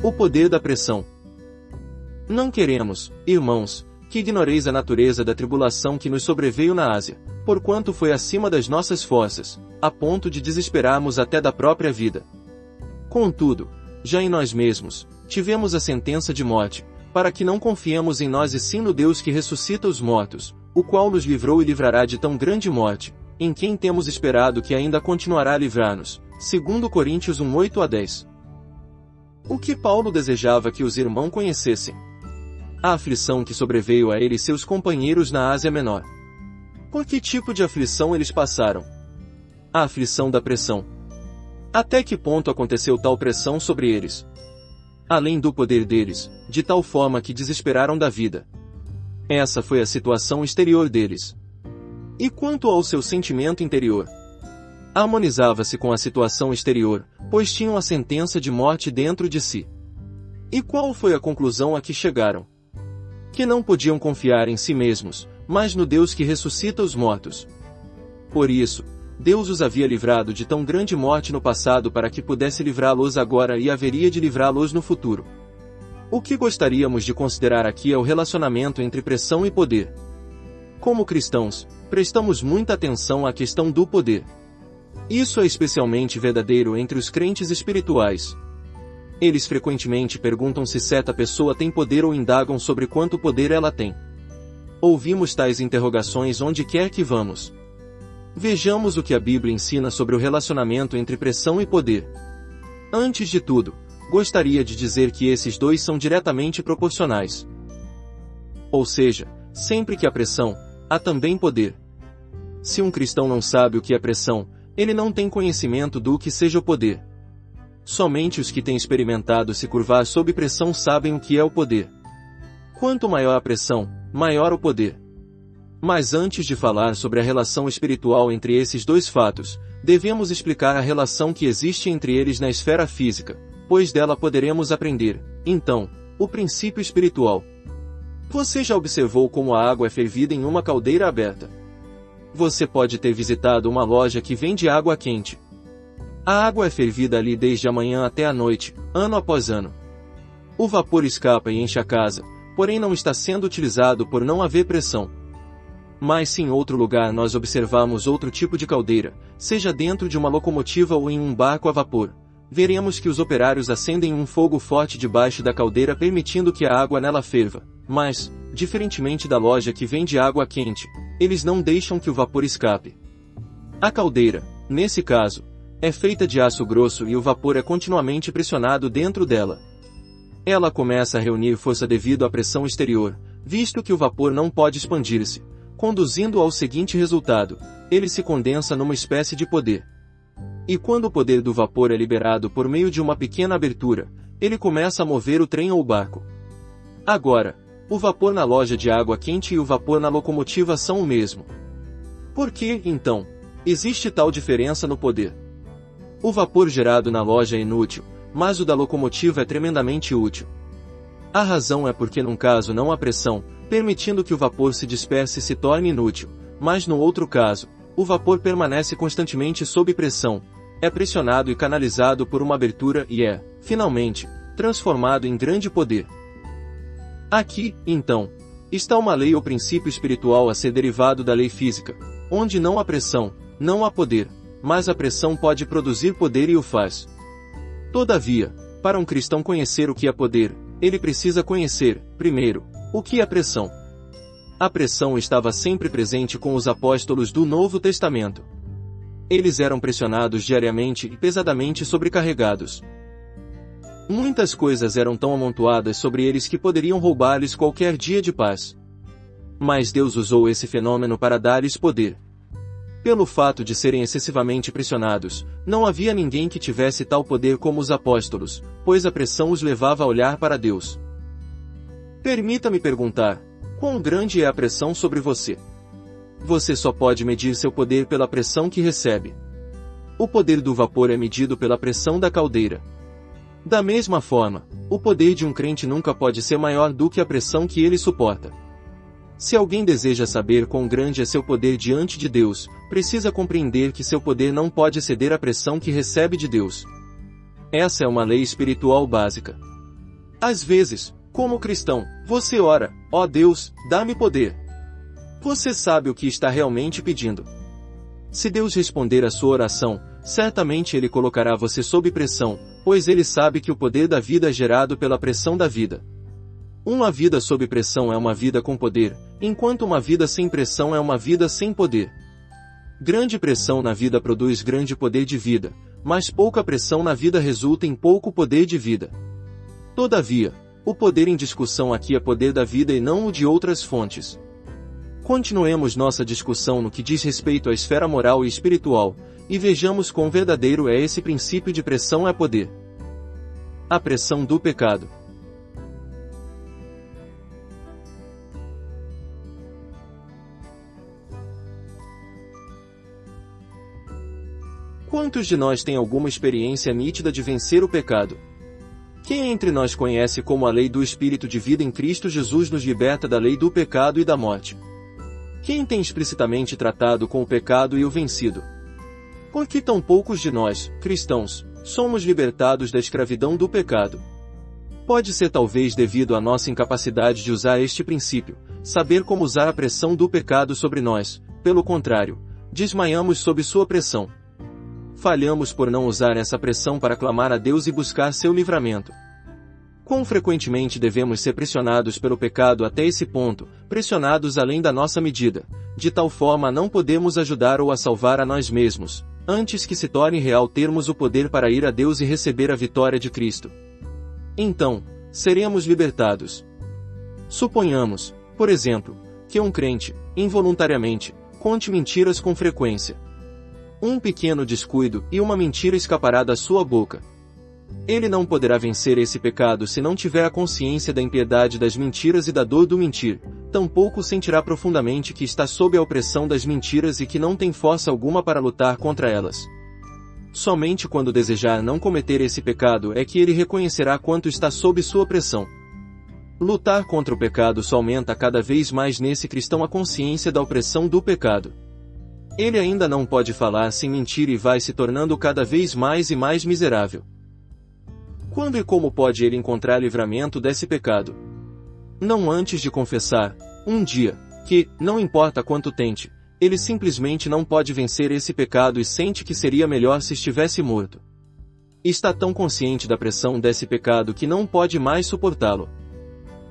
O poder da pressão. Não queremos, irmãos, que ignoreis a natureza da tribulação que nos sobreveio na Ásia, porquanto foi acima das nossas forças, a ponto de desesperarmos até da própria vida. Contudo, já em nós mesmos, tivemos a sentença de morte, para que não confiemos em nós e sim no Deus que ressuscita os mortos, o qual nos livrou e livrará de tão grande morte, em quem temos esperado que ainda continuará a livrar-nos. 2 Coríntios 1:8-10. O que Paulo desejava que os irmãos conhecessem? A aflição que sobreveio a ele e seus companheiros na Ásia Menor. Por que tipo de aflição eles passaram? A aflição da pressão. Até que ponto aconteceu tal pressão sobre eles? Além do poder deles, de tal forma que desesperaram da vida. Essa foi a situação exterior deles. E quanto ao seu sentimento interior? Harmonizava-se com a situação exterior, pois tinham a sentença de morte dentro de si. E qual foi a conclusão a que chegaram? Que não podiam confiar em si mesmos, mas no Deus que ressuscita os mortos. Por isso, Deus os havia livrado de tão grande morte no passado para que pudesse livrá-los agora e haveria de livrá-los no futuro. O que gostaríamos de considerar aqui é o relacionamento entre pressão e poder. Como cristãos, prestamos muita atenção à questão do poder. Isso é especialmente verdadeiro entre os crentes espirituais. Eles frequentemente perguntam se certa pessoa tem poder ou indagam sobre quanto poder ela tem. Ouvimos tais interrogações onde quer que vamos. Vejamos o que a Bíblia ensina sobre o relacionamento entre pressão e poder. Antes de tudo, gostaria de dizer que esses dois são diretamente proporcionais. Ou seja, sempre que há pressão, há também poder. Se um cristão não sabe o que é pressão, ele não tem conhecimento do que seja o poder. Somente os que têm experimentado se curvar sob pressão sabem o que é o poder. Quanto maior a pressão, maior o poder. Mas antes de falar sobre a relação espiritual entre esses dois fatos, devemos explicar a relação que existe entre eles na esfera física, pois dela poderemos aprender, então, o princípio espiritual. Você já observou como a água é fervida em uma caldeira aberta? Você pode ter visitado uma loja que vende água quente. A água é fervida ali desde a manhã até a noite, ano após ano. O vapor escapa e enche a casa, porém não está sendo utilizado por não haver pressão. Mas se em outro lugar nós observarmos outro tipo de caldeira, seja dentro de uma locomotiva ou em um barco a vapor, veremos que os operários acendem um fogo forte debaixo da caldeira permitindo que a água nela ferva, mas, diferentemente da loja que vende água quente, eles não deixam que o vapor escape. A caldeira, nesse caso, é feita de aço grosso e o vapor é continuamente pressionado dentro dela. Ela começa a reunir força devido à pressão exterior, visto que o vapor não pode expandir-se, conduzindo ao seguinte resultado: ele se condensa numa espécie de poder. E quando o poder do vapor é liberado por meio de uma pequena abertura, ele começa a mover o trem ou o barco. Agora, o vapor na loja de água quente e o vapor na locomotiva são o mesmo. Por que, então, existe tal diferença no poder? O vapor gerado na loja é inútil, mas o da locomotiva é tremendamente útil. A razão é porque num caso não há pressão, permitindo que o vapor se disperse e se torne inútil, mas no outro caso, o vapor permanece constantemente sob pressão, é pressionado e canalizado por uma abertura e é, finalmente, transformado em grande poder. Aqui, então, está uma lei ou princípio espiritual a ser derivado da lei física, onde não há pressão, não há poder, mas a pressão pode produzir poder e o faz. Todavia, para um cristão conhecer o que é poder, ele precisa conhecer, primeiro, o que é pressão. A pressão estava sempre presente com os apóstolos do Novo Testamento. Eles eram pressionados diariamente e pesadamente sobrecarregados. Muitas coisas eram tão amontoadas sobre eles que poderiam roubar-lhes qualquer dia de paz. Mas Deus usou esse fenômeno para dar-lhes poder. Pelo fato de serem excessivamente pressionados, não havia ninguém que tivesse tal poder como os apóstolos, pois a pressão os levava a olhar para Deus. Permita-me perguntar: quão grande é a pressão sobre você? Você só pode medir seu poder pela pressão que recebe. O poder do vapor é medido pela pressão da caldeira. Da mesma forma, o poder de um crente nunca pode ser maior do que a pressão que ele suporta. Se alguém deseja saber quão grande é seu poder diante de Deus, precisa compreender que seu poder não pode exceder a pressão que recebe de Deus. Essa é uma lei espiritual básica. Às vezes, como cristão, você ora: ó Deus, dá-me poder. Você sabe o que está realmente pedindo. Se Deus responder à sua oração, certamente Ele colocará você sob pressão, pois Ele sabe que o poder da vida é gerado pela pressão da vida. Uma vida sob pressão é uma vida com poder, enquanto uma vida sem pressão é uma vida sem poder. Grande pressão na vida produz grande poder de vida, mas pouca pressão na vida resulta em pouco poder de vida. Todavia, o poder em discussão aqui é poder da vida e não o de outras fontes. Continuemos nossa discussão no que diz respeito à esfera moral e espiritual, e vejamos quão verdadeiro é esse princípio de pressão é poder. A pressão do pecado. Quantos de nós têm alguma experiência nítida de vencer o pecado? Quem entre nós conhece como a lei do Espírito de vida em Cristo Jesus nos liberta da lei do pecado e da morte? Quem tem explicitamente tratado com o pecado e o vencido? Por que tão poucos de nós, cristãos, somos libertados da escravidão do pecado? Pode ser talvez devido à nossa incapacidade de usar este princípio, saber como usar a pressão do pecado sobre nós. Pelo contrário, desmaiamos sob sua pressão. Falhamos por não usar essa pressão para clamar a Deus e buscar seu livramento. Quão frequentemente devemos ser pressionados pelo pecado até esse ponto, pressionados além da nossa medida, de tal forma a não podermos ajudar ou a salvar a nós mesmos, antes que se torne real termos o poder para ir a Deus e receber a vitória de Cristo. Então, seremos libertados. Suponhamos, por exemplo, que um crente, involuntariamente, conte mentiras com frequência. Um pequeno descuido e uma mentira escapará da sua boca. Ele não poderá vencer esse pecado se não tiver a consciência da impiedade das mentiras e da dor do mentir, tampouco sentirá profundamente que está sob a opressão das mentiras e que não tem força alguma para lutar contra elas. Somente quando desejar não cometer esse pecado é que ele reconhecerá quanto está sob sua pressão. Lutar contra o pecado só aumenta cada vez mais nesse cristão a consciência da opressão do pecado. Ele ainda não pode falar sem mentir e vai se tornando cada vez mais e mais miserável. Quando e como pode ele encontrar livramento desse pecado? Não antes de confessar, um dia, que, não importa quanto tente, ele simplesmente não pode vencer esse pecado e sente que seria melhor se estivesse morto. Está tão consciente da pressão desse pecado que não pode mais suportá-lo.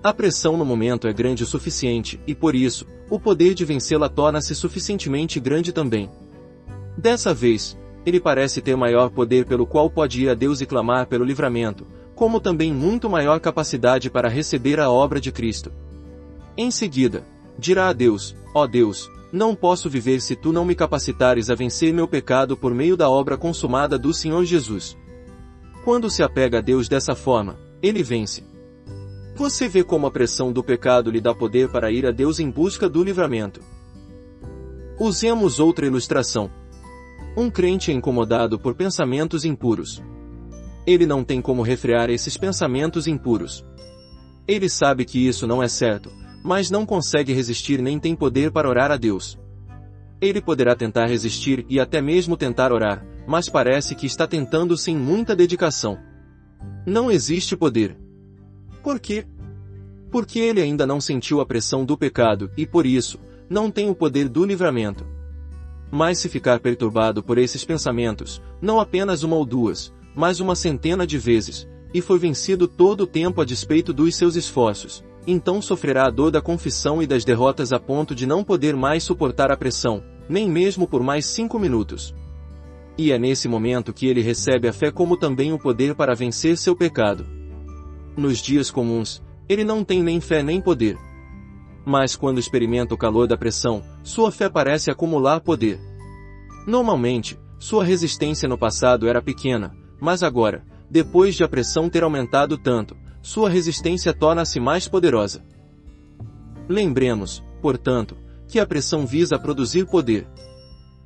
A pressão no momento é grande o suficiente, e por isso, o poder de vencê-la torna-se suficientemente grande também. Dessa vez, ele parece ter maior poder pelo qual pode ir a Deus e clamar pelo livramento, como também muito maior capacidade para receber a obra de Cristo. Em seguida, dirá a Deus: ó Deus, não posso viver se tu não me capacitares a vencer meu pecado por meio da obra consumada do Senhor Jesus. Quando se apega a Deus dessa forma, ele vence. Você vê como a pressão do pecado lhe dá poder para ir a Deus em busca do livramento. Usemos outra ilustração. Um crente é incomodado por pensamentos impuros. Ele não tem como refrear esses pensamentos impuros. Ele sabe que isso não é certo, mas não consegue resistir nem tem poder para orar a Deus. Ele poderá tentar resistir e até mesmo tentar orar, mas parece que está tentando sem muita dedicação. Não existe poder. Por quê? Porque ele ainda não sentiu a pressão do pecado e, por isso, não tem o poder do livramento. Mas se ficar perturbado por esses pensamentos, não apenas uma ou duas, mas uma centena de vezes, e for vencido todo o tempo a despeito dos seus esforços, então sofrerá a dor da confissão e das derrotas a ponto de não poder mais suportar a pressão, nem mesmo por mais 5 minutos. E é nesse momento que ele recebe a fé como também o poder para vencer seu pecado. Nos dias comuns, ele não tem nem fé nem poder. Mas quando experimenta o calor da pressão, sua fé parece acumular poder. Normalmente, sua resistência no passado era pequena, mas agora, depois de a pressão ter aumentado tanto, sua resistência torna-se mais poderosa. Lembremos, portanto, que a pressão visa produzir poder.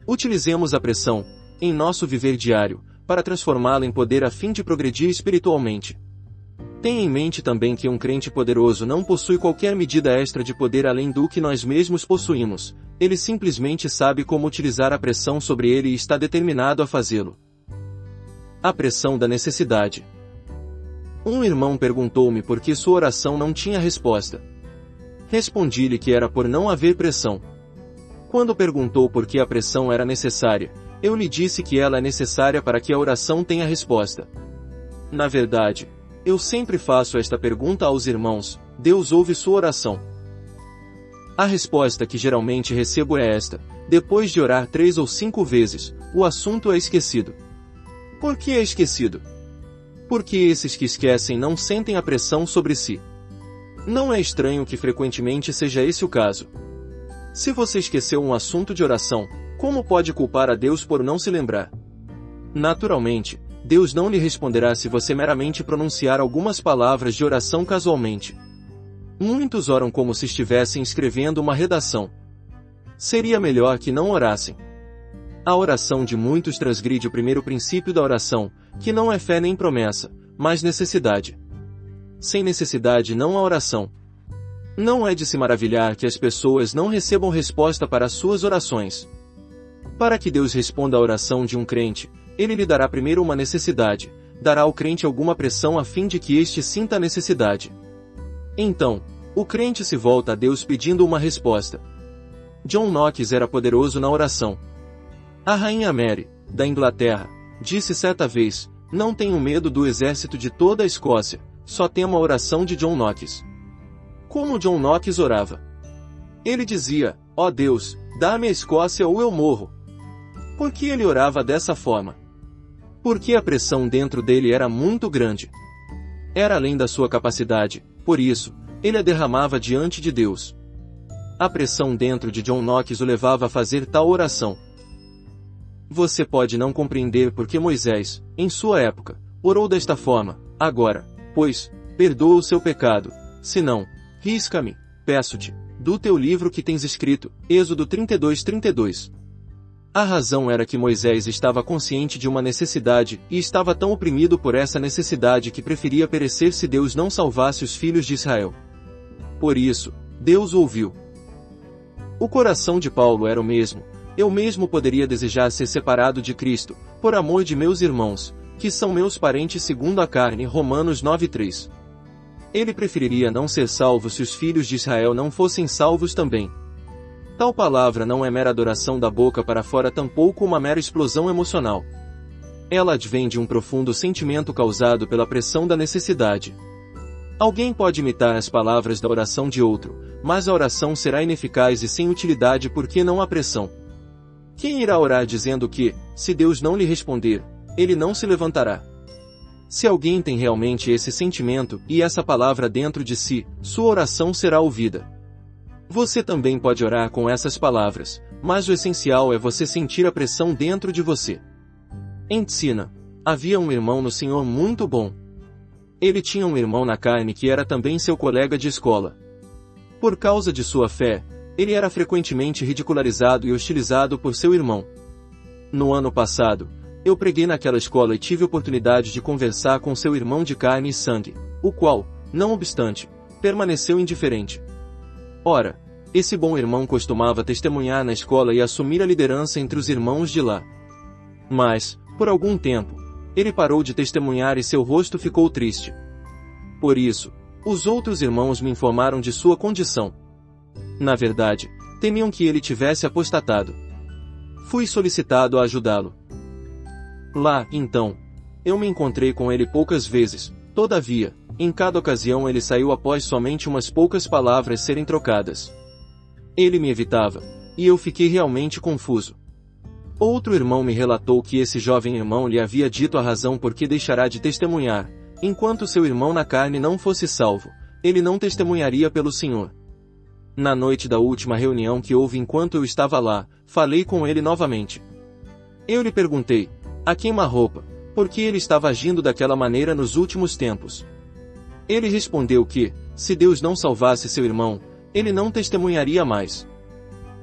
Utilizemos a pressão, em nosso viver diário, para transformá-la em poder a fim de progredir espiritualmente. Tenha em mente também que um crente poderoso não possui qualquer medida extra de poder além do que nós mesmos possuímos, ele simplesmente sabe como utilizar a pressão sobre ele e está determinado a fazê-lo. A pressão da necessidade. Um irmão perguntou-me por que sua oração não tinha resposta. Respondi-lhe que era por não haver pressão. Quando perguntou por que a pressão era necessária, eu lhe disse que ela é necessária para que a oração tenha resposta. Na verdade, eu sempre faço esta pergunta aos irmãos: Deus ouve sua oração? A resposta que geralmente recebo é esta: depois de orar 3 ou 5 vezes, o assunto é esquecido. Por que é esquecido? Porque esses que esquecem não sentem a pressão sobre si. Não é estranho que frequentemente seja esse o caso. Se você esqueceu um assunto de oração, como pode culpar a Deus por não se lembrar? Naturalmente, Deus não lhe responderá se você meramente pronunciar algumas palavras de oração casualmente. Muitos oram como se estivessem escrevendo uma redação. Seria melhor que não orassem. A oração de muitos transgride o primeiro princípio da oração, que não é fé nem promessa, mas necessidade. Sem necessidade não há oração. Não é de se maravilhar que as pessoas não recebam resposta para as suas orações. Para que Deus responda à oração de um crente, Ele lhe dará primeiro uma necessidade, dará ao crente alguma pressão a fim de que este sinta a necessidade. Então, o crente se volta a Deus pedindo uma resposta. John Knox era poderoso na oração. A rainha Mary, da Inglaterra, disse certa vez: não tenho medo do exército de toda a Escócia, só temo a oração de John Knox. Como John Knox orava? Ele dizia: ó Deus, dá-me a Escócia ou eu morro. Por que ele orava dessa forma? Porque a pressão dentro dele era muito grande. Era além da sua capacidade, por isso, ele a derramava diante de Deus. A pressão dentro de John Knox o levava a fazer tal oração. Você pode não compreender por que Moisés, em sua época, orou desta forma: agora, pois, perdoa o seu pecado, senão, risca-me, peço-te, do teu livro que tens escrito. Êxodo 32:32. A razão era que Moisés estava consciente de uma necessidade, e estava tão oprimido por essa necessidade que preferia perecer se Deus não salvasse os filhos de Israel. Por isso, Deus o ouviu. O coração de Paulo era o mesmo. Eu mesmo poderia desejar ser separado de Cristo, por amor de meus irmãos, que são meus parentes segundo a carne. Romanos 9:3. Ele preferiria não ser salvo se os filhos de Israel não fossem salvos também. Tal palavra não é mera adoração da boca para fora, tampouco uma mera explosão emocional. Ela advém de um profundo sentimento causado pela pressão da necessidade. Alguém pode imitar as palavras da oração de outro, mas a oração será ineficaz e sem utilidade porque não há pressão. Quem irá orar dizendo que, se Deus não lhe responder, ele não se levantará? Se alguém tem realmente esse sentimento e essa palavra dentro de si, sua oração será ouvida. Você também pode orar com essas palavras, mas o essencial é você sentir a pressão dentro de você. Em Tsina, havia um irmão no Senhor muito bom. Ele tinha um irmão na carne que era também seu colega de escola. Por causa de sua fé, ele era frequentemente ridicularizado e hostilizado por seu irmão. No ano passado, eu preguei naquela escola e tive oportunidade de conversar com seu irmão de carne e sangue, o qual, não obstante, permaneceu indiferente. Ora, esse bom irmão costumava testemunhar na escola e assumir a liderança entre os irmãos de lá. Mas, por algum tempo, ele parou de testemunhar e seu rosto ficou triste. Por isso, os outros irmãos me informaram de sua condição. Na verdade, temiam que ele tivesse apostatado. Fui solicitado a ajudá-lo. Lá, então, eu me encontrei com ele poucas vezes, todavia, em cada ocasião ele saiu após somente umas poucas palavras serem trocadas. Ele me evitava, e eu fiquei realmente confuso. Outro irmão me relatou que esse jovem irmão lhe havia dito a razão por que deixará de testemunhar: enquanto seu irmão na carne não fosse salvo, ele não testemunharia pelo Senhor. Na noite da última reunião que houve enquanto eu estava lá, falei com ele novamente. Eu lhe perguntei, a queima-roupa, por que ele estava agindo daquela maneira nos últimos tempos. Ele respondeu que, se Deus não salvasse seu irmão, ele não testemunharia mais.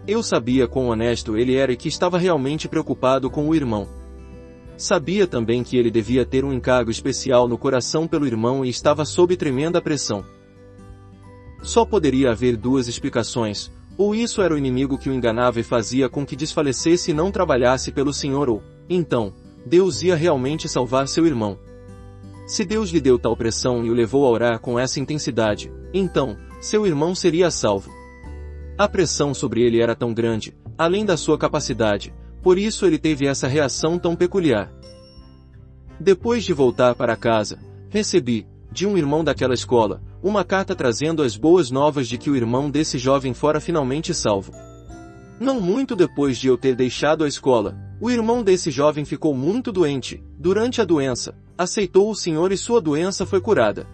Eu sabia quão honesto ele era e que estava realmente preocupado com o irmão. Sabia também que ele devia ter um encargo especial no coração pelo irmão e estava sob tremenda pressão. Só poderia haver duas explicações: ou isso era o inimigo que o enganava e fazia com que desfalecesse e não trabalhasse pelo Senhor, ou, então, Deus ia realmente salvar seu irmão. Se Deus lhe deu tal pressão e o levou a orar com essa intensidade, então, seu irmão seria salvo. A pressão sobre ele era tão grande, além da sua capacidade, por isso ele teve essa reação tão peculiar. Depois de voltar para casa, recebi, de um irmão daquela escola, uma carta trazendo as boas novas de que o irmão desse jovem fora finalmente salvo. Não muito depois de eu ter deixado a escola, o irmão desse jovem ficou muito doente. Durante a doença, aceitou o Senhor e sua doença foi curada.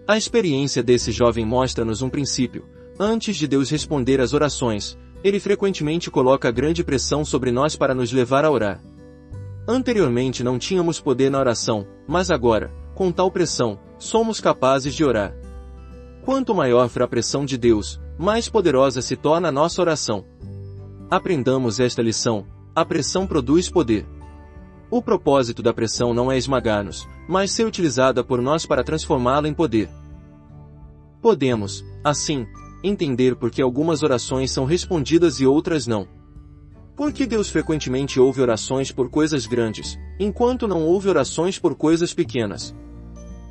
A experiência desse jovem mostra-nos um princípio. Antes de Deus responder às orações, Ele frequentemente coloca grande pressão sobre nós para nos levar a orar. Anteriormente não tínhamos poder na oração, mas agora, com tal pressão, somos capazes de orar. Quanto maior for a pressão de Deus, mais poderosa se torna a nossa oração. Aprendamos esta lição: a pressão produz poder. O propósito da pressão não é esmagar-nos, mas ser utilizada por nós para transformá-la em poder. Podemos, assim, entender por que algumas orações são respondidas e outras não. Por que Deus frequentemente ouve orações por coisas grandes, enquanto não ouve orações por coisas pequenas?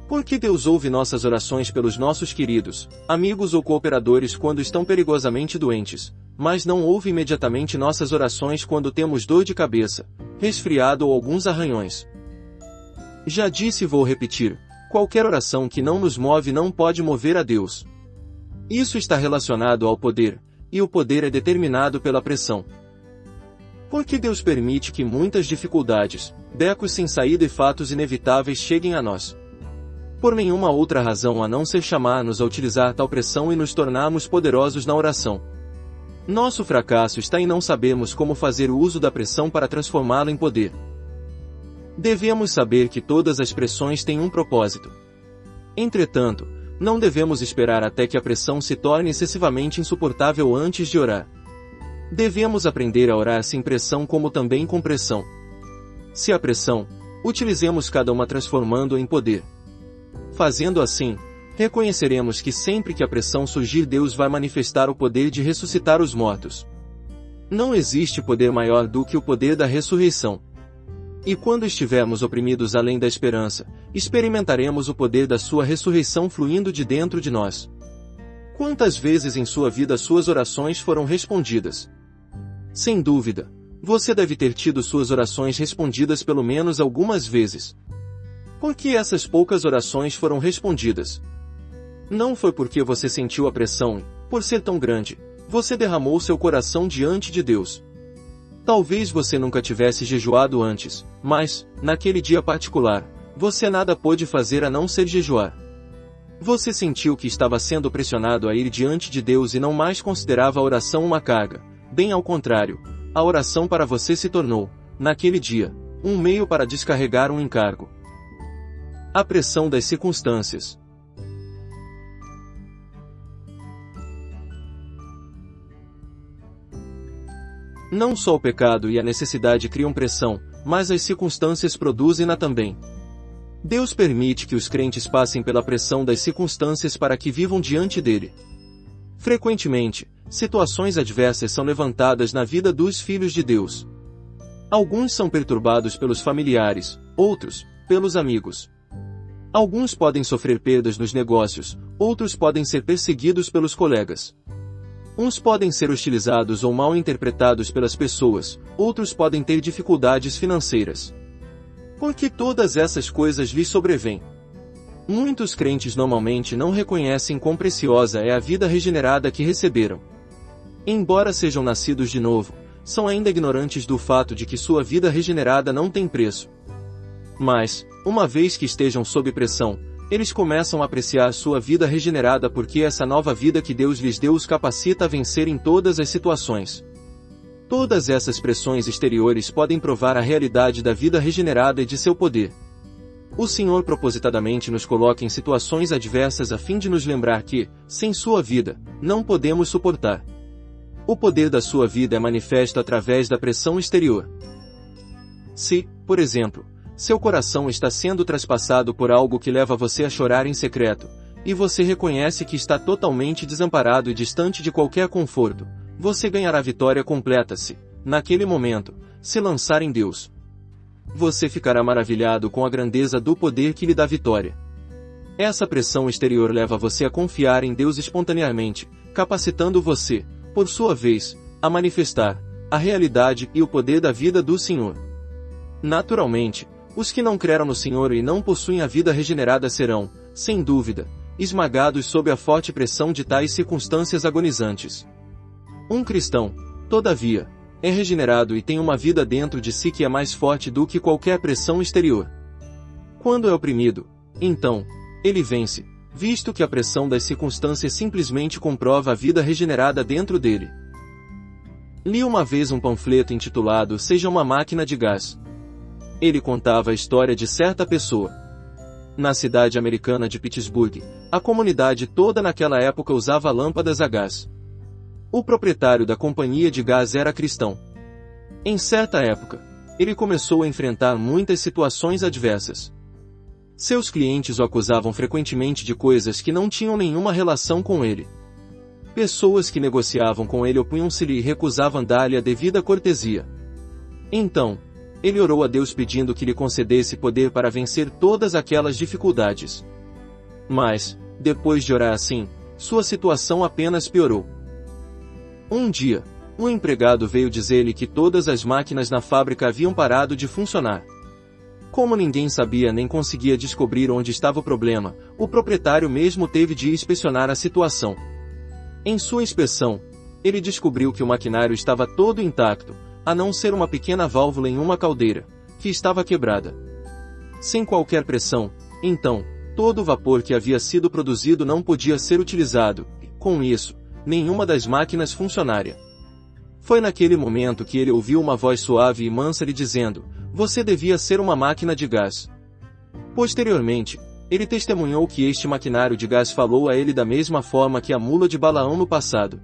Por que Deus ouve nossas orações pelos nossos queridos, amigos ou cooperadores quando estão perigosamente doentes, mas não ouve imediatamente nossas orações quando temos dor de cabeça, resfriado ou alguns arranhões? Já disse e vou repetir: qualquer oração que não nos move não pode mover a Deus. Isso está relacionado ao poder, e o poder é determinado pela pressão. Por que Deus permite que muitas dificuldades, becos sem saída e fatos inevitáveis cheguem a nós? Por nenhuma outra razão a não ser chamar-nos a utilizar tal pressão e nos tornarmos poderosos na oração. Nosso fracasso está em não sabermos como fazer o uso da pressão para transformá-la em poder. Devemos saber que todas as pressões têm um propósito. Entretanto, não devemos esperar até que a pressão se torne excessivamente insuportável antes de orar. Devemos aprender a orar sem pressão como também com pressão. Se há pressão, utilizemos cada uma transformando-a em poder. Fazendo assim, reconheceremos que sempre que a pressão surgir, Deus vai manifestar o poder de ressuscitar os mortos. Não existe poder maior do que o poder da ressurreição. E quando estivermos oprimidos além da esperança, experimentaremos o poder da sua ressurreição fluindo de dentro de nós. Quantas vezes em sua vida suas orações foram respondidas? Sem dúvida, você deve ter tido suas orações respondidas pelo menos algumas vezes. Por que essas poucas orações foram respondidas? Não foi porque você sentiu a pressão e, por ser tão grande, você derramou seu coração diante de Deus. Talvez você nunca tivesse jejuado antes, mas, naquele dia particular, você nada pôde fazer a não ser jejuar. Você sentiu que estava sendo pressionado a ir diante de Deus e não mais considerava a oração uma carga. Bem ao contrário, a oração para você se tornou, naquele dia, um meio para descarregar um encargo. A pressão das circunstâncias. Não só o pecado e a necessidade criam pressão, mas as circunstâncias produzem-na também. Deus permite que os crentes passem pela pressão das circunstâncias para que vivam diante dele. Frequentemente, situações adversas são levantadas na vida dos filhos de Deus. Alguns são perturbados pelos familiares, outros, pelos amigos. Alguns podem sofrer perdas nos negócios, outros podem ser perseguidos pelos colegas. Uns podem ser hostilizados ou mal interpretados pelas pessoas, outros podem ter dificuldades financeiras. Por que todas essas coisas lhes sobrevêm? Muitos crentes normalmente não reconhecem quão preciosa é a vida regenerada que receberam. Embora sejam nascidos de novo, são ainda ignorantes do fato de que sua vida regenerada não tem preço. Mas, uma vez que estejam sob pressão, eles começam a apreciar sua vida regenerada porque essa nova vida que Deus lhes deu os capacita a vencer em todas as situações. Todas essas pressões exteriores podem provar a realidade da vida regenerada e de seu poder. O Senhor propositadamente nos coloca em situações adversas a fim de nos lembrar que, sem sua vida, não podemos suportar. O poder da sua vida é manifesto através da pressão exterior. Se, por exemplo, seu coração está sendo traspassado por algo que leva você a chorar em secreto, e você reconhece que está totalmente desamparado e distante de qualquer conforto, você ganhará vitória completa se, naquele momento, se lançar em Deus. você ficará maravilhado com a grandeza do poder que lhe dá vitória. Essa pressão exterior leva você a confiar em Deus espontaneamente, capacitando você, por sua vez, a manifestar a realidade e o poder da vida do Senhor. Naturalmente, os que não creram no Senhor e não possuem a vida regenerada serão, sem dúvida, esmagados sob a forte pressão de tais circunstâncias agonizantes. Um cristão, todavia, é regenerado e tem uma vida dentro de si que é mais forte do que qualquer pressão exterior. Quando é oprimido, então, ele vence, visto que a pressão das circunstâncias simplesmente comprova a vida regenerada dentro dele. Li uma vez um panfleto intitulado Seja uma Máquina de Gás. Ele contava a história de certa pessoa. Na cidade americana de Pittsburgh, a comunidade toda naquela época usava lâmpadas a gás. O proprietário da companhia de gás era cristão. Em certa época, ele começou a enfrentar muitas situações adversas. Seus clientes o acusavam frequentemente de coisas que não tinham nenhuma relação com ele. Pessoas que negociavam com ele opunham-se-lhe e recusavam dar-lhe a devida cortesia. Então, ele orou a Deus pedindo que lhe concedesse poder para vencer todas aquelas dificuldades. Mas, depois de orar assim, sua situação apenas piorou. Um dia, um empregado veio dizer-lhe que todas as máquinas na fábrica haviam parado de funcionar. Como ninguém sabia nem conseguia descobrir onde estava o problema, o proprietário mesmo teve de inspecionar a situação. Em sua inspeção, ele descobriu que o maquinário estava todo intacto, a não ser uma pequena válvula em uma caldeira, que estava quebrada. Sem qualquer pressão, então, todo o vapor que havia sido produzido não podia ser utilizado, e, com isso, nenhuma das máquinas funcionaria. Foi naquele momento que ele ouviu uma voz suave e mansa lhe dizendo: "Você devia ser uma máquina de gás." Posteriormente, ele testemunhou que este maquinário de gás falou a ele da mesma forma que a mula de Balaão no passado.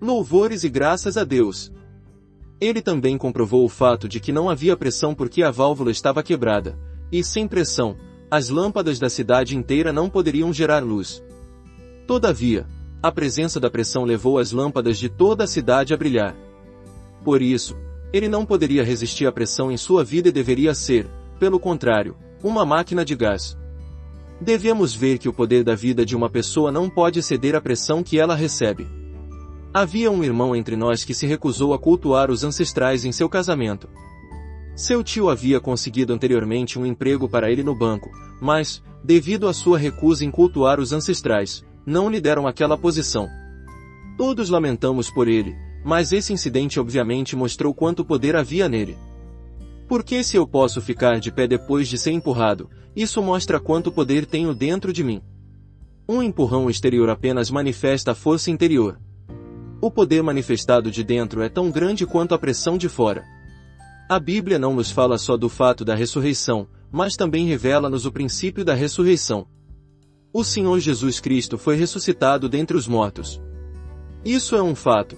Louvores e graças a Deus! Ele também comprovou o fato de que não havia pressão porque a válvula estava quebrada, e sem pressão, as lâmpadas da cidade inteira não poderiam gerar luz. Todavia, a presença da pressão levou as lâmpadas de toda a cidade a brilhar. Por isso, ele não poderia resistir à pressão em sua vida e deveria ser, pelo contrário, uma máquina de gás. Devemos ver que o poder da vida de uma pessoa não pode ceder à pressão que ela recebe. Havia um irmão entre nós que se recusou a cultuar os ancestrais em seu casamento. Seu tio havia conseguido anteriormente um emprego para ele no banco, mas, devido à sua recusa em cultuar os ancestrais, não lhe deram aquela posição. Todos lamentamos por ele, mas esse incidente obviamente mostrou quanto poder havia nele. Porque se eu posso ficar de pé depois de ser empurrado, isso mostra quanto poder tenho dentro de mim. Um empurrão exterior apenas manifesta a força interior. O poder manifestado de dentro é tão grande quanto a pressão de fora. A Bíblia não nos fala só do fato da ressurreição, mas também revela-nos o princípio da ressurreição. O Senhor Jesus Cristo foi ressuscitado dentre os mortos. Isso é um fato.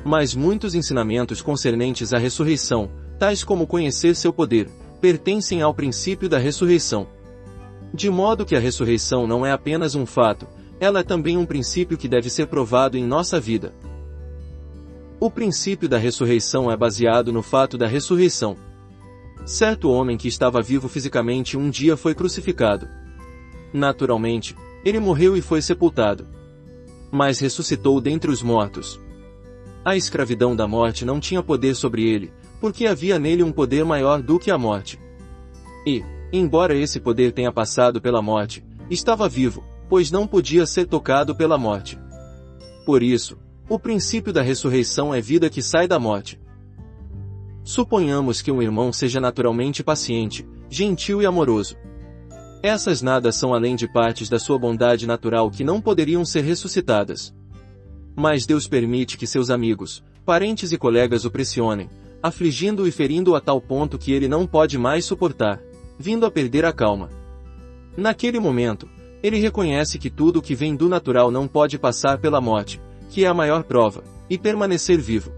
Mas muitos ensinamentos concernentes à ressurreição, tais como conhecer seu poder, pertencem ao princípio da ressurreição. De modo que a ressurreição não é apenas um fato, ela é também um princípio que deve ser provado em nossa vida. O princípio da ressurreição é baseado no fato da ressurreição. Certo homem que estava vivo fisicamente um dia foi crucificado. Naturalmente, ele morreu e foi sepultado. Mas ressuscitou dentre os mortos. A escravidão da morte não tinha poder sobre ele, porque havia nele um poder maior do que a morte. E, embora esse poder tenha passado pela morte, estava vivo, pois não podia ser tocado pela morte. Por isso, o princípio da ressurreição é vida que sai da morte. Suponhamos que um irmão seja naturalmente paciente, gentil e amoroso. Essas nada são além de partes da sua bondade natural que não poderiam ser ressuscitadas. Mas Deus permite que seus amigos, parentes e colegas o pressionem, afligindo-o e ferindo-o a tal ponto que ele não pode mais suportar, vindo a perder a calma. Naquele momento, ele reconhece que tudo o que vem do natural não pode passar pela morte, que é a maior prova, e permanecer vivo.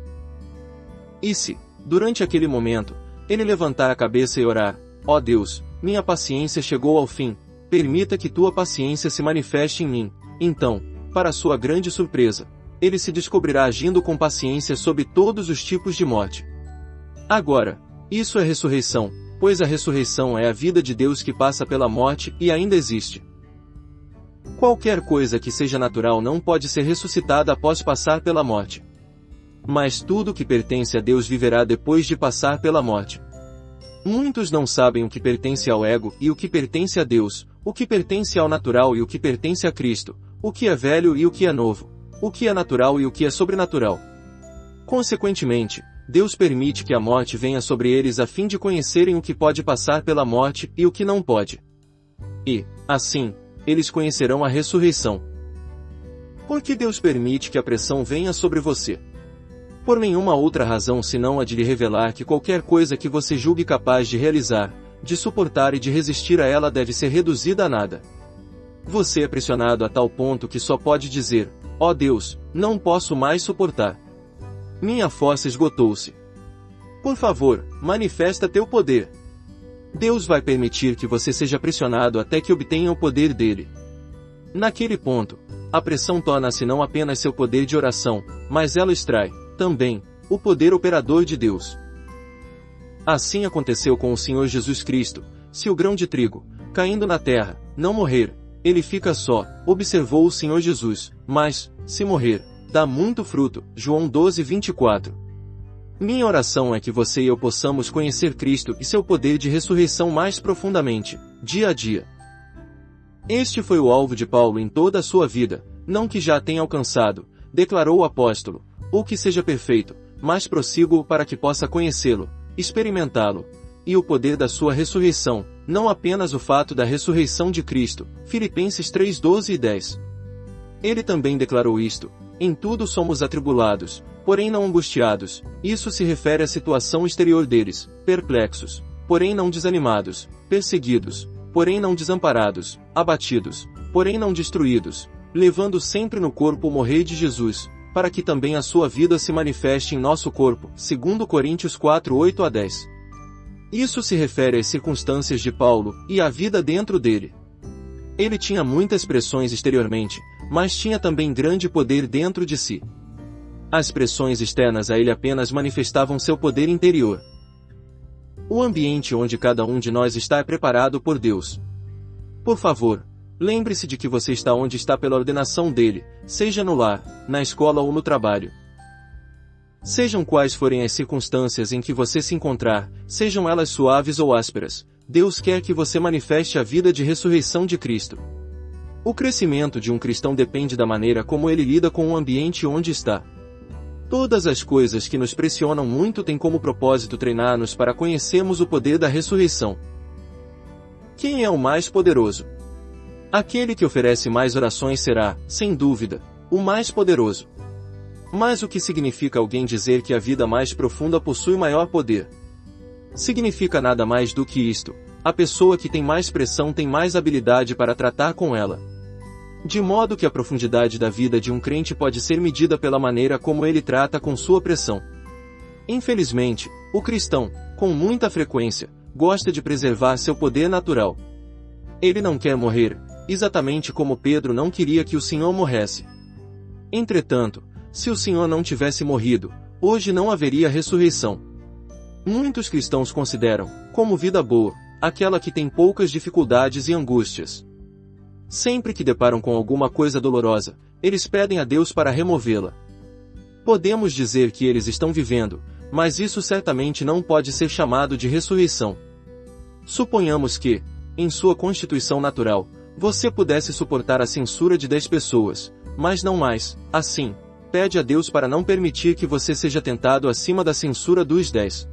E se, durante aquele momento, ele levantar a cabeça e orar: "Ó Deus, minha paciência chegou ao fim, permita que tua paciência se manifeste em mim", então, para sua grande surpresa, ele se descobrirá agindo com paciência sob todos os tipos de morte. Agora, Isso é ressurreição, pois a ressurreição é a vida de Deus que passa pela morte e ainda existe. Qualquer coisa que seja natural não pode ser ressuscitada após passar pela morte. Mas tudo que pertence a Deus viverá depois de passar pela morte. Muitos não sabem o que pertence ao ego e o que pertence a Deus, o que pertence ao natural e o que pertence a Cristo, o que é velho e o que é novo, o que é natural e o que é sobrenatural. Consequentemente, Deus permite que a morte venha sobre eles a fim de conhecerem o que pode passar pela morte e o que não pode. E, assim, eles conhecerão a ressurreição. Por que Deus permite que a pressão venha sobre você? Por nenhuma outra razão senão a de lhe revelar que qualquer coisa que você julgue capaz de realizar, de suportar e de resistir a ela deve ser reduzida a nada. Você é pressionado a tal ponto que só pode dizer: ó Deus, não posso mais suportar. Minha força esgotou-se. Por favor, manifesta teu poder. Deus vai permitir que você seja pressionado até que obtenha o poder dele. Naquele ponto, a pressão torna-se não apenas seu poder de oração, mas ela extrai, também, o poder operador de Deus. Assim aconteceu com o Senhor Jesus Cristo. Se o grão de trigo, caindo na terra, não morrer, ele fica só, observou o Senhor Jesus, mas, se morrer, dá muito fruto. João 12:24. Minha oração é que você e eu possamos conhecer Cristo e seu poder de ressurreição mais profundamente, dia a dia. Este foi o alvo de Paulo em toda a sua vida, não que já tenha alcançado, declarou o apóstolo, ou que seja perfeito, mas prossigo para que possa conhecê-lo, experimentá-lo, e o poder da sua ressurreição, não apenas o fato da ressurreição de Cristo. Filipenses 3:12 e 10. Ele também declarou isto: em tudo somos atribulados, porém não angustiados. Isso se refere à situação exterior deles, perplexos, porém não desanimados, perseguidos, porém não desamparados, abatidos, porém não destruídos, levando sempre no corpo o morrer de Jesus, para que também a sua vida se manifeste em nosso corpo. 2 Coríntios 4:8 a 10. Isso se refere às circunstâncias de Paulo e à vida dentro dele. Ele tinha muitas pressões exteriormente, mas tinha também grande poder dentro de si. As pressões externas a ele apenas manifestavam seu poder interior. O ambiente onde cada um de nós está é preparado por Deus. Por favor, lembre-se de que você está onde está pela ordenação dele, seja no lar, na escola ou no trabalho. Sejam quais forem as circunstâncias em que você se encontrar, sejam elas suaves ou ásperas, Deus quer que você manifeste a vida de ressurreição de Cristo. O crescimento de um cristão depende da maneira como ele lida com o ambiente onde está. Todas as coisas que nos pressionam muito têm como propósito treinar-nos para conhecermos o poder da ressurreição. Quem é o mais poderoso? Aquele que oferece mais orações será, sem dúvida, o mais poderoso. Mas o que significa alguém dizer que a vida mais profunda possui maior poder? Significa nada mais do que isto: a pessoa que tem mais pressão tem mais habilidade para tratar com ela. De modo que a profundidade da vida de um crente pode ser medida pela maneira como ele trata com sua pressão. Infelizmente, o cristão, com muita frequência, gosta de preservar seu poder natural. Ele não quer morrer, exatamente como Pedro não queria que o Senhor morresse. Entretanto, se o Senhor não tivesse morrido, hoje não haveria ressurreição. Muitos cristãos consideram, como vida boa, aquela que tem poucas dificuldades e angústias. Sempre que deparam com alguma coisa dolorosa, eles pedem a Deus para removê-la. Podemos dizer que eles estão vivendo, mas isso certamente não pode ser chamado de ressurreição. Suponhamos que, em sua constituição natural, você pudesse suportar a censura de 10 pessoas, mas não mais. Assim, pede a Deus para não permitir que você seja tentado acima da censura dos 10.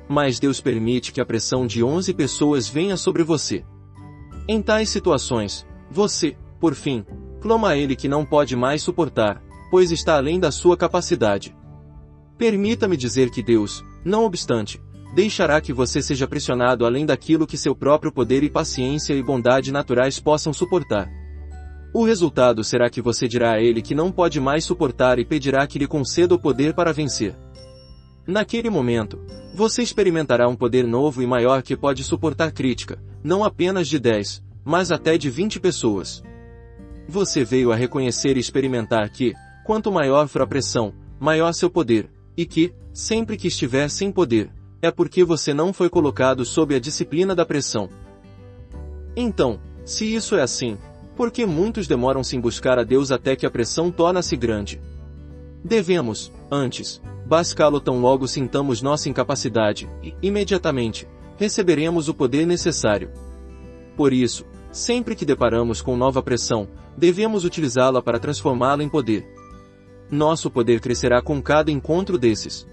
Mas Deus permite que a pressão de 11 pessoas venha sobre você. Em tais situações, você, por fim, clama a Ele que não pode mais suportar, pois está além da sua capacidade. Permita-me dizer que Deus, não obstante, deixará que você seja pressionado além daquilo que seu próprio poder e paciência e bondade naturais possam suportar. O resultado será que você dirá a Ele que não pode mais suportar e pedirá que lhe conceda o poder para vencer. Naquele momento, você experimentará um poder novo e maior que pode suportar crítica, não apenas de 10, mas até de 20 pessoas. Você veio a reconhecer e experimentar que, quanto maior for a pressão, maior seu poder, e que, sempre que estiver sem poder, é porque você não foi colocado sob a disciplina da pressão. Então, se isso é assim, por que muitos demoram-se em buscar a Deus até que a pressão torna-se grande? Devemos, antes, buscá-lo tão logo sintamos nossa incapacidade, e, imediatamente, receberemos o poder necessário. Por isso, sempre que deparamos com nova pressão, devemos utilizá-la para transformá-la em poder. Nosso poder crescerá com cada encontro desses.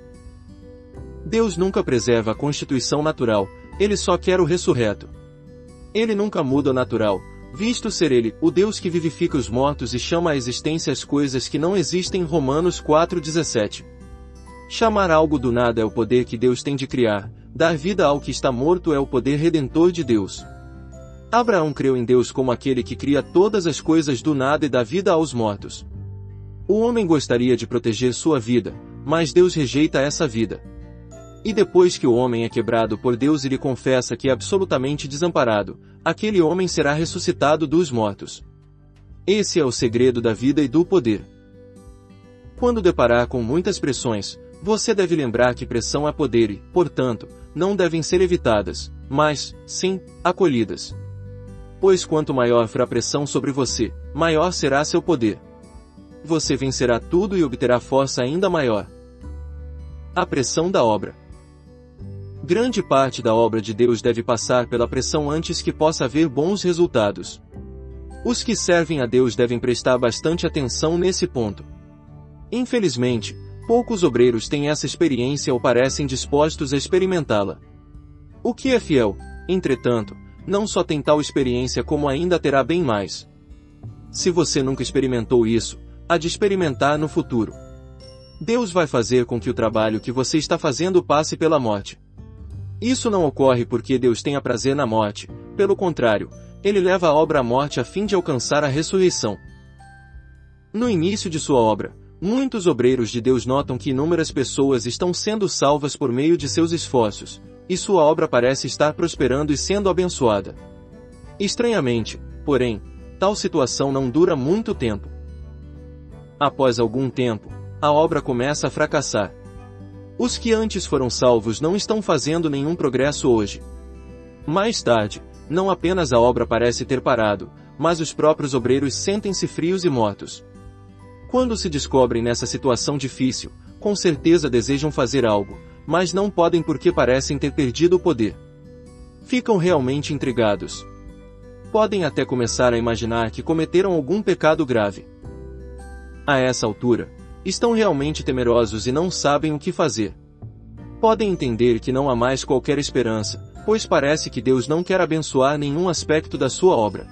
Deus nunca preserva a constituição natural, Ele só quer o ressurreto. Ele nunca muda o natural, visto ser Ele, o Deus que vivifica os mortos e chama à existência as coisas que não existem. Romanos 4,17. Chamar algo do nada é o poder que Deus tem de criar, dar vida ao que está morto é o poder redentor de Deus. Abraão creu em Deus como aquele que cria todas as coisas do nada e dá vida aos mortos. O homem gostaria de proteger sua vida, mas Deus rejeita essa vida. E depois que o homem é quebrado por Deus e lhe confessa que é absolutamente desamparado, aquele homem será ressuscitado dos mortos. Esse é o segredo da vida e do poder. Quando deparar com muitas pressões, você deve lembrar que pressão é poder e, portanto, não devem ser evitadas, mas, sim, acolhidas. Pois quanto maior for a pressão sobre você, maior será seu poder. Você vencerá tudo e obterá força ainda maior. A pressão da obra. Grande parte da obra de Deus deve passar pela pressão antes que possa haver bons resultados. Os que servem a Deus devem prestar bastante atenção nesse ponto. Infelizmente, poucos obreiros têm essa experiência ou parecem dispostos a experimentá-la. O que é fiel, entretanto, não só tem tal experiência como ainda terá bem mais. Se você nunca experimentou isso, há de experimentar no futuro. Deus vai fazer com que o trabalho que você está fazendo passe pela morte. Isso não ocorre porque Deus tenha prazer na morte, pelo contrário, Ele leva a obra à morte a fim de alcançar a ressurreição. No início de sua obra, muitos obreiros de Deus notam que inúmeras pessoas estão sendo salvas por meio de seus esforços, e sua obra parece estar prosperando e sendo abençoada. Estranhamente, porém, tal situação não dura muito tempo. Após algum tempo, a obra começa a fracassar. Os que antes foram salvos não estão fazendo nenhum progresso hoje. Mais tarde, não apenas a obra parece ter parado, mas os próprios obreiros sentem-se frios e mortos. Quando se descobrem nessa situação difícil, com certeza desejam fazer algo, mas não podem porque parecem ter perdido o poder. Ficam realmente intrigados. Podem até começar a imaginar que cometeram algum pecado grave. A essa altura, estão realmente temerosos e não sabem o que fazer. Podem entender que não há mais qualquer esperança, pois parece que Deus não quer abençoar nenhum aspecto da sua obra.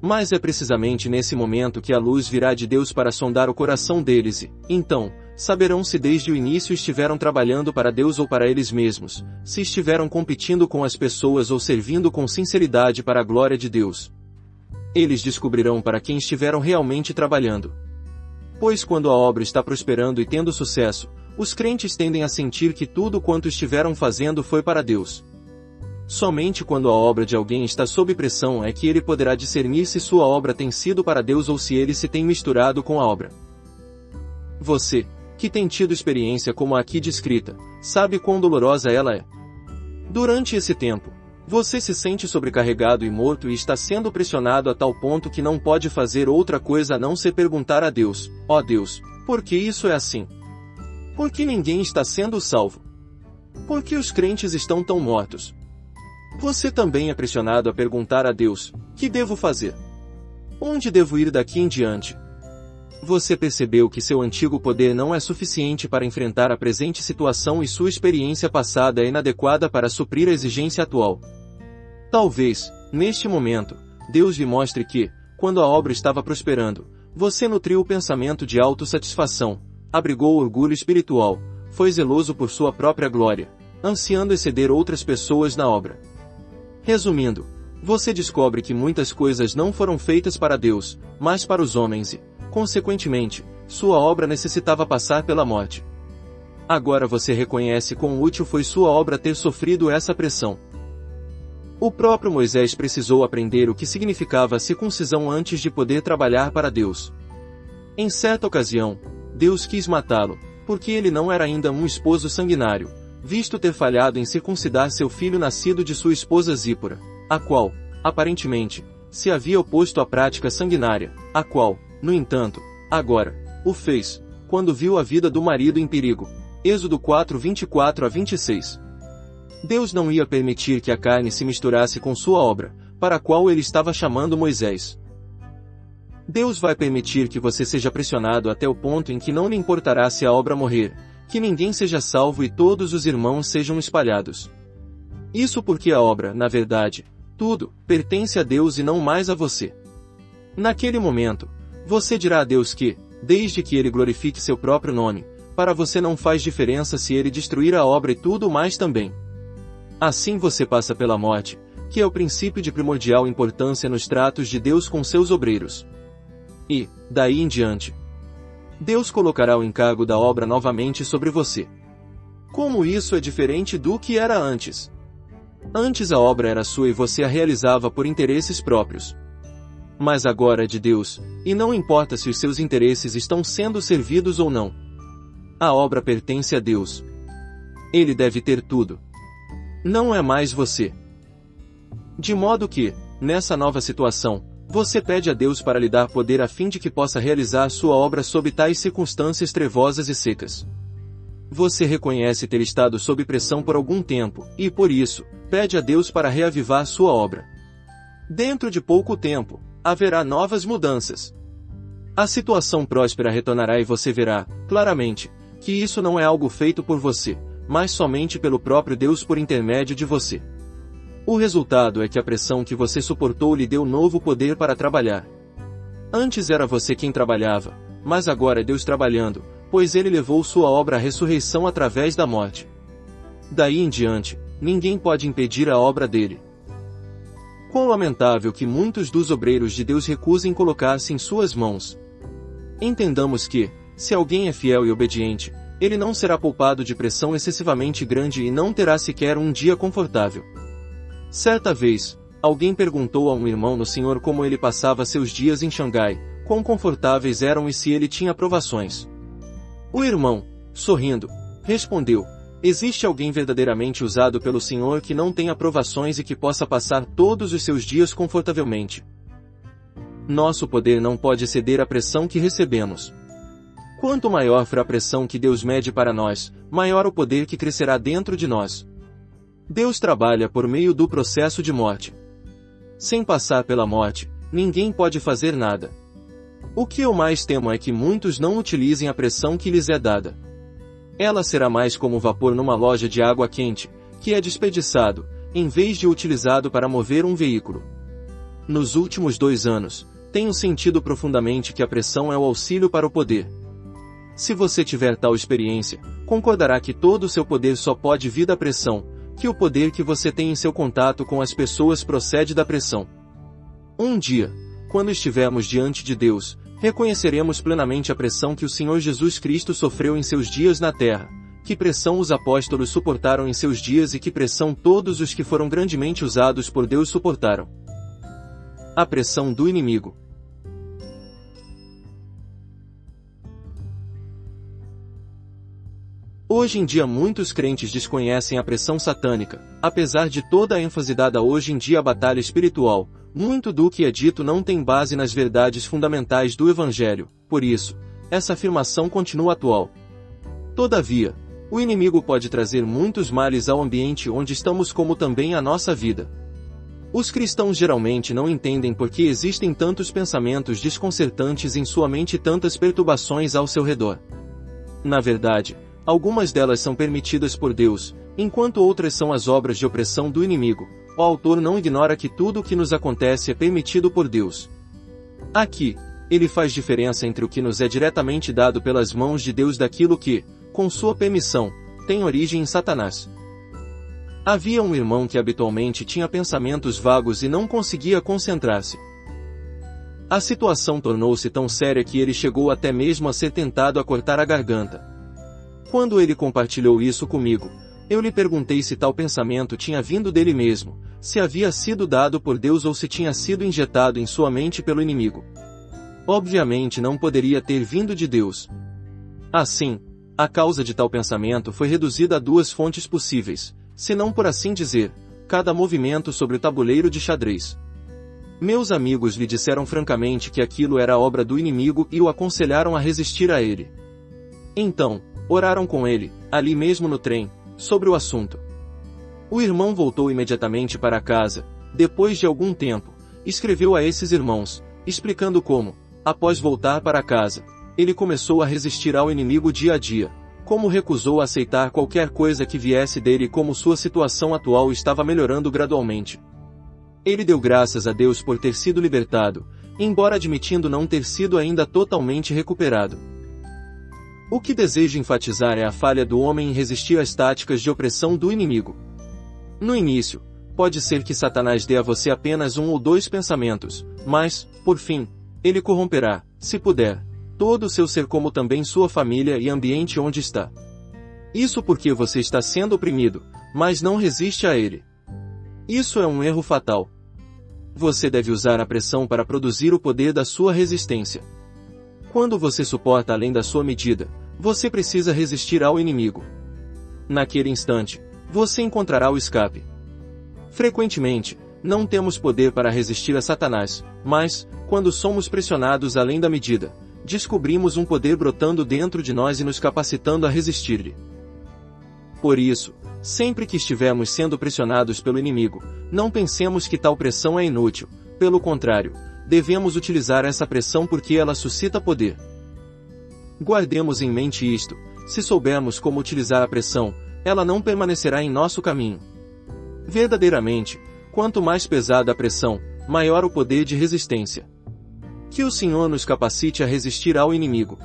Mas é precisamente nesse momento que a luz virá de Deus para sondar o coração deles e, então, saberão se desde o início estiveram trabalhando para Deus ou para eles mesmos, se estiveram competindo com as pessoas ou servindo com sinceridade para a glória de Deus. Eles descobrirão para quem estiveram realmente trabalhando. Pois quando a obra está prosperando e tendo sucesso, os crentes tendem a sentir que tudo quanto estiveram fazendo foi para Deus. Somente quando a obra de alguém está sob pressão é que ele poderá discernir se sua obra tem sido para Deus ou se ele se tem misturado com a obra. Você, que tem tido experiência como a aqui descrita, sabe quão dolorosa ela é. Durante esse tempo, você se sente sobrecarregado e morto e está sendo pressionado a tal ponto que não pode fazer outra coisa a não ser perguntar a Deus: ó Deus, por que isso é assim? Por que ninguém está sendo salvo? Por que os crentes estão tão mortos? Você também é pressionado a perguntar a Deus: que devo fazer? Onde devo ir daqui em diante? Você percebeu que seu antigo poder não é suficiente para enfrentar a presente situação e sua experiência passada é inadequada para suprir a exigência atual. Talvez, neste momento, Deus lhe mostre que, quando a obra estava prosperando, você nutriu o pensamento de autossatisfação, abrigou o orgulho espiritual, foi zeloso por sua própria glória, ansiando exceder outras pessoas na obra. Resumindo, você descobre que muitas coisas não foram feitas para Deus, mas para os homens e, consequentemente, sua obra necessitava passar pela morte. Agora você reconhece quão útil foi sua obra ter sofrido essa pressão. O próprio Moisés precisou aprender o que significava a circuncisão antes de poder trabalhar para Deus. Em certa ocasião, Deus quis matá-lo, porque ele não era ainda um esposo sanguinário, visto ter falhado em circuncidar seu filho nascido de sua esposa Zípora, a qual, aparentemente, se havia oposto à prática sanguinária, a qual, no entanto, agora, o fez, quando viu a vida do marido em perigo. Êxodo 4, 24 a 26. Deus não ia permitir que a carne se misturasse com sua obra, para a qual ele estava chamando Moisés. Deus vai permitir que você seja pressionado até o ponto em que não lhe importará se a obra morrer, que ninguém seja salvo e todos os irmãos sejam espalhados. Isso porque a obra, na verdade, tudo, pertence a Deus e não mais a você. Naquele momento, você dirá a Deus que, desde que ele glorifique seu próprio nome, para você não faz diferença se ele destruir a obra e tudo mais também. Assim você passa pela morte, que é o princípio de primordial importância nos tratos de Deus com seus obreiros. E, daí em diante, Deus colocará o encargo da obra novamente sobre você. Como isso é diferente do que era antes? Antes a obra era sua e você a realizava por interesses próprios. Mas agora é de Deus, e não importa se os seus interesses estão sendo servidos ou não. A obra pertence a Deus. Ele deve ter tudo. Não é mais você. De modo que, nessa nova situação, você pede a Deus para lhe dar poder a fim de que possa realizar sua obra sob tais circunstâncias trevosas e secas. Você reconhece ter estado sob pressão por algum tempo, e por isso, pede a Deus para reavivar sua obra. Dentro de pouco tempo, haverá novas mudanças. A situação próspera retornará e você verá, claramente, que isso não é algo feito por você, mas somente pelo próprio Deus por intermédio de você. O resultado é que a pressão que você suportou lhe deu novo poder para trabalhar. Antes era você quem trabalhava, mas agora é Deus trabalhando, pois ele levou sua obra à ressurreição através da morte. Daí em diante, ninguém pode impedir a obra dele. Quão lamentável que muitos dos obreiros de Deus recusem colocar-se em suas mãos. Entendamos que, se alguém é fiel e obediente, ele não será poupado de pressão excessivamente grande e não terá sequer um dia confortável. Certa vez, alguém perguntou a um irmão no Senhor como ele passava seus dias em Xangai, quão confortáveis eram e se ele tinha provações. O irmão, sorrindo, respondeu: existe alguém verdadeiramente usado pelo Senhor que não tenha provações e que possa passar todos os seus dias confortavelmente. Nosso poder não pode exceder a pressão que recebemos. Quanto maior for a pressão que Deus mede para nós, maior o poder que crescerá dentro de nós. Deus trabalha por meio do processo de morte. Sem passar pela morte, ninguém pode fazer nada. O que eu mais temo é que muitos não utilizem a pressão que lhes é dada. Ela será mais como vapor numa loja de água quente, que é desperdiçado, em vez de utilizado para mover um veículo. Nos últimos 2 anos, tenho sentido profundamente que a pressão é o auxílio para o poder. Se você tiver tal experiência, concordará que todo o seu poder só pode vir da pressão, que o poder que você tem em seu contato com as pessoas procede da pressão. Um dia, quando estivermos diante de Deus, reconheceremos plenamente a pressão que o Senhor Jesus Cristo sofreu em seus dias na terra, que pressão os apóstolos suportaram em seus dias e que pressão todos os que foram grandemente usados por Deus suportaram. A pressão do inimigo. Hoje em dia muitos crentes desconhecem a pressão satânica, apesar de toda a ênfase dada hoje em dia à batalha espiritual, muito do que é dito não tem base nas verdades fundamentais do Evangelho, por isso, essa afirmação continua atual. Todavia, o inimigo pode trazer muitos males ao ambiente onde estamos como também à nossa vida. Os cristãos geralmente não entendem por que existem tantos pensamentos desconcertantes em sua mente e tantas perturbações ao seu redor. Na verdade, algumas delas são permitidas por Deus, enquanto outras são as obras de opressão do inimigo. O autor não ignora que tudo o que nos acontece é permitido por Deus. Aqui, ele faz diferença entre o que nos é diretamente dado pelas mãos de Deus daquilo que, com sua permissão, tem origem em Satanás. Havia um irmão que habitualmente tinha pensamentos vagos e não conseguia concentrar-se. A situação tornou-se tão séria que ele chegou até mesmo a ser tentado a cortar a garganta. Quando ele compartilhou isso comigo, eu lhe perguntei se tal pensamento tinha vindo dele mesmo, se havia sido dado por Deus ou se tinha sido injetado em sua mente pelo inimigo. Obviamente não poderia ter vindo de Deus. Assim, A causa de tal pensamento foi reduzida a duas fontes possíveis, se não por assim dizer, cada movimento sobre o tabuleiro de xadrez. Meus amigos lhe disseram francamente que aquilo era obra do inimigo e o aconselharam a resistir a ele. Então, oraram com ele, ali mesmo no trem, sobre o assunto. O irmão voltou imediatamente para casa, depois de algum tempo, escreveu a esses irmãos, explicando como, após voltar para casa, ele começou a resistir ao inimigo dia a dia, como recusou aceitar qualquer coisa que viesse dele e como sua situação atual estava melhorando gradualmente. Ele deu graças a Deus por ter sido libertado, embora admitindo não ter sido ainda totalmente recuperado. O que desejo enfatizar é a falha do homem em resistir às táticas de opressão do inimigo. No início, pode ser que Satanás dê a você apenas um ou dois pensamentos, mas, por fim, ele corromperá, se puder, todo o seu ser como também sua família e ambiente onde está. Isso porque você está sendo oprimido, mas não resiste a ele. Isso é um erro fatal. Você deve usar a pressão para produzir o poder da sua resistência. Quando você suporta além da sua medida, você precisa resistir ao inimigo. Naquele instante, você encontrará o escape. Frequentemente, não temos poder para resistir a Satanás, mas, quando somos pressionados além da medida, descobrimos um poder brotando dentro de nós e nos capacitando a resistir-lhe. Por isso, sempre que estivermos sendo pressionados pelo inimigo, não pensemos que tal pressão é inútil, pelo contrário, devemos utilizar essa pressão porque ela suscita poder. Guardemos em mente isto: se soubermos como utilizar a pressão, ela não permanecerá em nosso caminho. Verdadeiramente, quanto mais pesada a pressão, maior o poder de resistência. Que o Senhor nos capacite a resistir ao inimigo.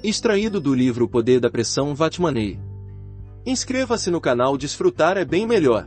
Extraído do livro O Poder da Pressão Vatmanei. Inscreva-se no canal. Desfrutar é bem melhor.